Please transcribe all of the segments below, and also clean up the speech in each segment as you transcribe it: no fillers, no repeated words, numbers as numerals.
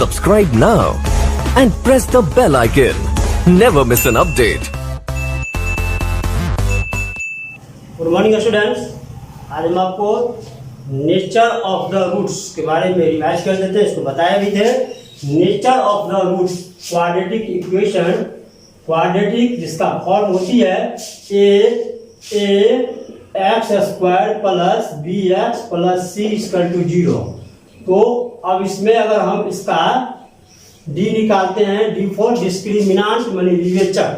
Subscribe now and press the bell icon. Never miss an update. Good morning students, आज हम आपको nature of the roots के बारे में रिवाइज कर देते हैं। इसको बताया भी थे। Nature of the roots quadratic equation, quadratic जिसका फॉर्म होती है a x square plus b x plus c equal to 0। तो अब इसमें अगर हम इसका डी निकालते हैं, डी फॉर डिस्क्रिमिनेंट मानी विवेचक,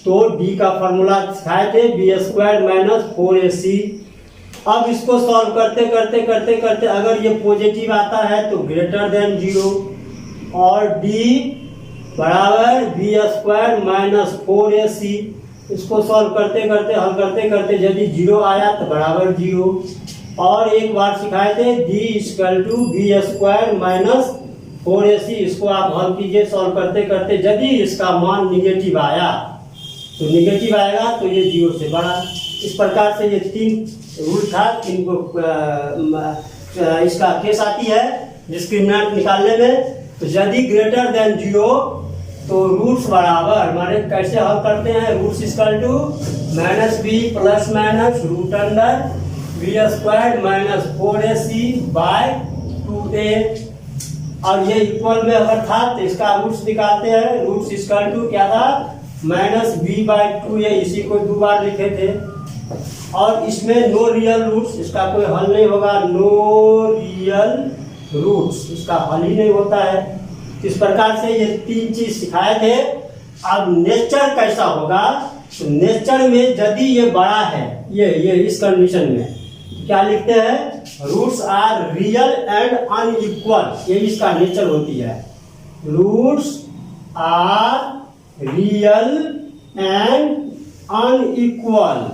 तो डी का फॉर्मूला सिखाए थे बी स्क्वायर माइनस 4ac। अब इसको सॉल्व करते करते करते करते अगर ये पॉजिटिव आता है तो ग्रेटर देन 0 और डी बराबर बी स्क्वायर माइनस 4ac। इसको सॉल्व करते करते हल करते करते यदि 0 आया तो बराबर 0। और एक बार सिखाए थे D equal to B square minus 4ac। इसको आप हल कीजिए सॉल्व करते करते, यदि इसका मान निगेटिव आया तो निगेटिव आएगा तो ये 0 से बड़ा। इस प्रकार से ये 3 रूल था, 3 को इसका केस आती है डिस्क्रिमिनेंट निकालने में। तो यदि ग्रेटर देन 0 तो रूट्स बराबर माने कैसे हल करते हैं, roots equal to minus B plus minus root under B square minus 4ac by 2a। और ये इक्वल में अगर था तो इसका रूट्स निकालते हैं। रूट्स इक्वल टू क्या था, माइनस बी बाई 2a। इसी को 2 बार लिखे थे। और इसमें नो रियल रूट्स, इसका कोई हल नहीं होगा। नो रियल रूट्स, इसका हल ही नहीं होता है। इस प्रकार से ये 3 चीज सिखाए थे। अब नेचर कैसा होगा, तो नेचर में यदि ये बड़ा है, ये इस कंडीशन में क्या लिखते हैं, roots are real and unequal. ये इसका नेचर होती है। Roots are real and unequal,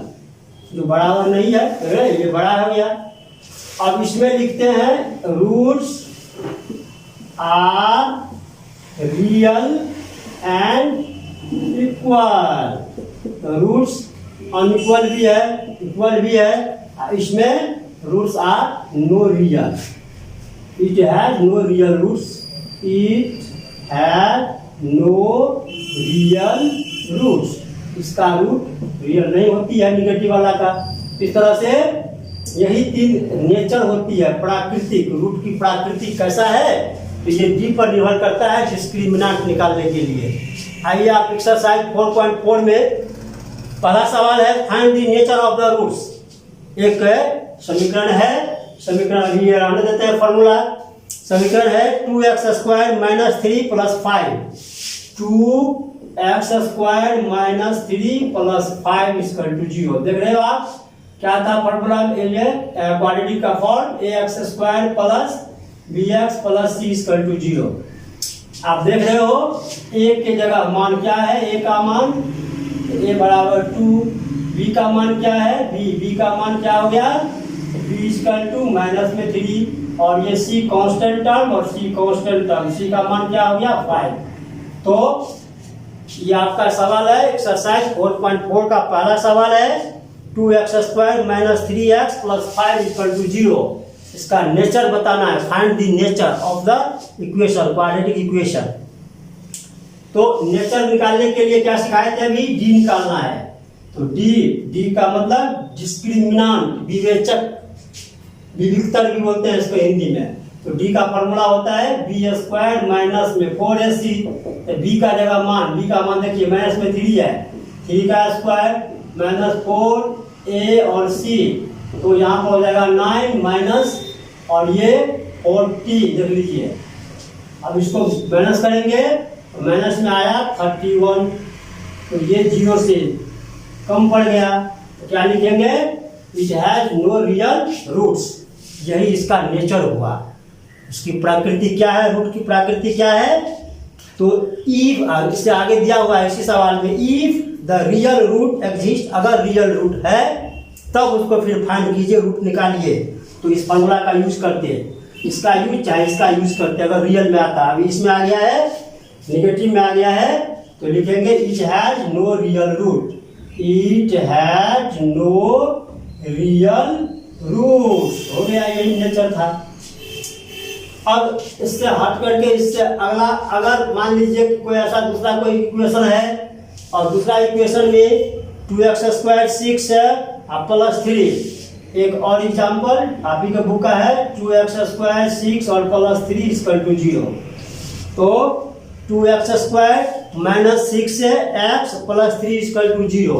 जो बराबर नहीं है, ये बड़ा हो गया। अब इसमें लिखते हैं roots are real and equal. Roots unequal भी है, इक्वल भी है। इसमें roots are no real, it has no real roots, it has no real roots. इसका रूट रियल नहीं होती है, निगेटिव वाला का। इस तरह से यही 3 नेचर होती है। प्राकृतिक रूट की प्राकृतिक कैसा है, तो ये डी पर निर्भर करता है डिस्क्रिमिनेंट निकालने के लिए। आइए आप एक्सरसाइज 4.4 में पहला सवाल है, find the nature of the roots. एक समीकरण है, समीकरण अभी आने देते हैं फॉर्मूला। समीकरण है 2x square minus 3 plus 5। 2x square minus 3 plus 5 equal to 0। देख रहे हो आप, क्या था फॉर्मूला, क्वाड्रेटिक का form ax square plus bx plus c equal to 0। आप देख रहे हो a के जगह मान क्या है, a का मान a बराबर 2, b का मान क्या है, b का मान क्या हो गया, b इक्वल टू माइनस में 3, और ये c कांस्टेंट टर्म और c कांस्टेंट टर्म, c का मान क्या हो गया 5। तो ये आपका सवाल है एक्सरसाइज 4.4 का पहला सवाल है। 2x square minus 3x plus 5 equal to 0। इसका नेचर बताना है, find the nature of the equation, quadratic equation. तो नेचर निकालने के लिए क्या सिखाए थे, अभी डी निकालना है। तो डी का मतलब डिस्क्रिमिनेंट, विवेचक, विविक्तर भी बोलते हैं इसको हिंदी में। तो डी का फॉर्मूला होता है बी स्क्वायर माइनस में 4ac। तो बी का जगह मान, बी का मान देखिए माइनस में 3 है, 3 का स्क्वायर माइनस 4a और c, तो यहाँ पर हो जाएगा 9 माइनस, और ये 40 देख लीजिए। अब इसको माइनस करेंगे, माइनस में आया 31, तो ये 0 से कम पड़ गया। तो क्या लिखेंगे, it has no real roots. यही इसका नेचर हुआ। उसकी प्रकृति क्या है, रूट की प्रकृति क्या है, तो इफ, इससे आगे दिया हुआ है इसी सवाल में, if the real root exist, अगर रियल रूट है तब उसको फिर फाइंड कीजिए, रूट निकालिए। तो इस फॉर्मूला का यूज करते हैं, इसका यूज चाहे इसका यूज करते हैं। अगर रियल में आता है, अभी इसमें आ गया है, निगेटिव में आ गया है, तो लिखेंगे it has no real root, it has no real roots. हो गया, यही नेचर था। अब इससे हट करके इससे अगला, अगर मान लीजिए कि कोई ऐसा दूसरा कोई इक्वेशन है और दूसरा इक्वेशन में 2x² 6 है और +3, एक और एग्जाम्पल आप ही का बुक का है 2x² 6 और +3 = 0। तो 2x² -6 है x +3 = 0।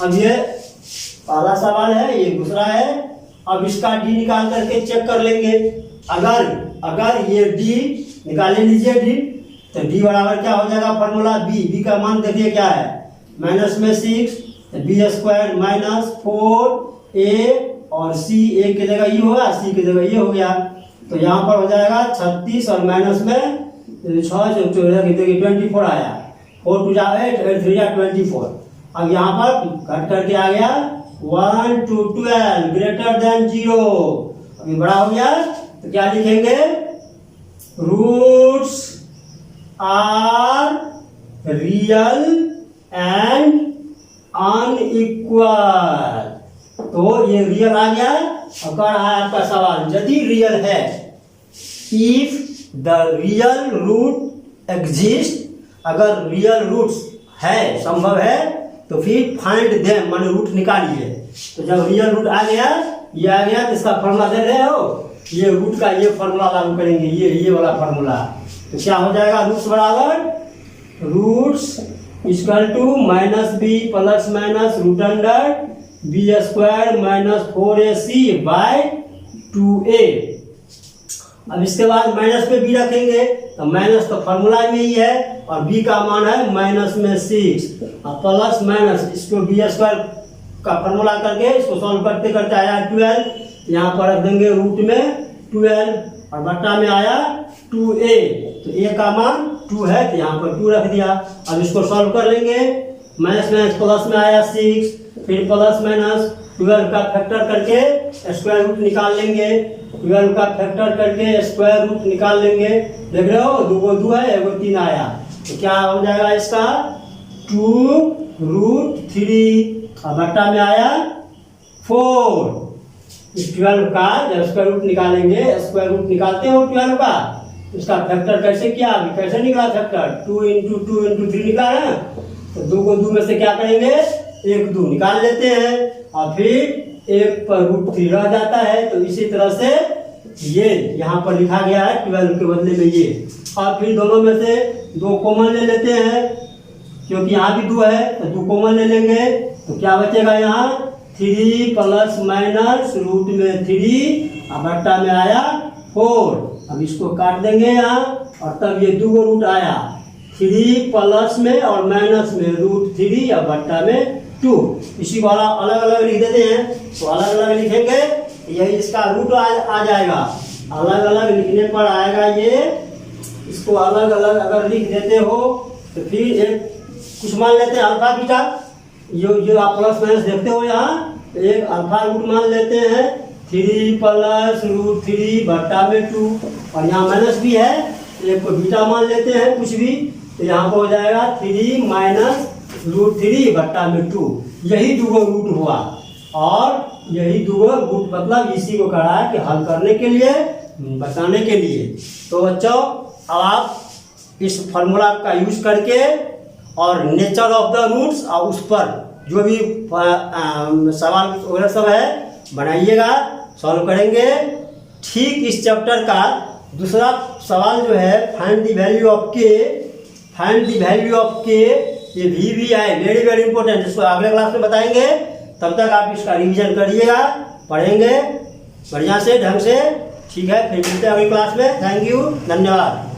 अब ये पहला सवाल है, ये दूसरा है। अब इसका डी निकाल करके चेक कर लेंगे। अगर ये डी निकाल लीजिए, डी तो डी बराबर क्या हो जाएगा, फॉर्मूला बी का मान देखिए क्या है, माइनस में 6 b² -4a और c, a की जगह ये होगा, c की जगह ये हो गया। तो यहाँ पर हो जाएगा 36 और माइनस में 6 24 आया, 4 2 8 8 3 24। अब यहाँ पर घट करके आ गया 1 to 12 > 0। अभी बड़ा हो गया तो क्या लिखेंगे, roots are real and unequal. तो ये रियल आ गया। और कह रहा है आपका सवाल, यदि रियल है, if the real root exist, अगर रियल रूट्स है, संभव है, तो फिर फाइंड देम, माने रूट निकालिए। तो जब रियल रूट आ गया, ये आ गया, तो इसका फॉर्मूला दे रहे हो, ये रूट का ये फॉर्मूला लागू करेंगे, ये वाला फॉर्मूला। तो क्या हो जाएगा, रूट्स बराबर रूट्स = -b ± √b² -4ac/2a। अब इसके बाद माइनस पे बी रखेंगे, तो माइनस तो फॉर्मूला में ही है और बी का मान है माइनस में 6 और प्लस माइनस, इसको b² का फॉर्मूला करके इसको सॉल्व करते करते आया 12। यहाँ पर रख देंगे रूट में 12 और बट्टा में आया 2a। तो a का मान 2 है तो यहाँ पर 2 रख दिया। अब इसको सॉल्व कर लेंगे, माइनस माइनस प्लस में आया 6, फिर प्लस माइनस 12 का फैक्टर करके स्क्वायर रूट निकाल लेंगे, 12 का फैक्टर करके स्क्वायर रूट निकाल लेंगे। देख रहे हो, 2 को 2 है, 1 को 3 आया। तो क्या हो जाएगा इसका 2√3 और बट्टा में आया 4। इस 12 का जब स्क्वायर रूट निकालेंगे, स्क्वायर रूट निकालते हो 12 का, इसका फैक्टर कैसे किया, अभी कैसे निकला फैक्टर, 2 × 2 × 3 निकाला है। तो 2 को 2 में से क्या करेंगे, 1 2 निकाल लेते हैं और फिर 1 पर √3 रह जाता है। तो इसी तरह से ये यहाँ पर लिखा गया है 12 के बदले में ये। और फिर दोनों में से 2 कॉमन ले लेते हैं, क्योंकि यहाँ भी 2 है तो 2 कॉमन ले लेंगे। तो क्या बचेगा यहाँ 3 प्लस माइनस रूट में 3 और बट्टा में आया 4। अब इसको काट देंगे यहाँ और तब ये 2 रूट आया, 3 प्लस में और माइनस में √3 और बट्टा में 2। इसी को अलग अलग लिख देते हैं। तो अलग अलग लिखेंगे, यही इसका रूट आ जाएगा। अलग अलग लिखने पर आएगा ये, इसको अलग अलग अगर लिख देते हो तो फिर एक कुछ मान लेते हैं अल्फा बीटा, जो आप प्लस माइनस देखते हो यहाँ, एक अल्फा रूट मान लेते हैं 3 प्लस √3 बट्टा में 2 और यहाँ माइनस भी है, एक को बीटा मान लेते हैं कुछ भी। तो यहाँ पर हो जाएगा 3 माइनस √3 बट्टा में 2। यही 2 रूट हुआ और यही 2 रूट मतलब इसी को कहा है कि हल करने के लिए, बताने के लिए। तो बच्चों अब आप इस फॉर्मूला का यूज करके और नेचर ऑफ द रूट्स और उस पर जो भी सवाल वगैरह सब है बनाइएगा, सॉल्व करेंगे। ठीक इस चैप्टर का दूसरा सवाल जो है फाइंड द वैल्यू ऑफ के, फाइंड द वैल्यू ऑफ के, ये भी है वेरी वेरी इंपॉर्टेंट, इसको अगले क्लास में बताएंगे। तब तक आप इसका रिवीजन करिएगा, पढ़ेंगे बढ़िया से ढंग से। ठीक है, फिर मिलते हैं अगली क्लास में। थैंक यू, धन्यवाद।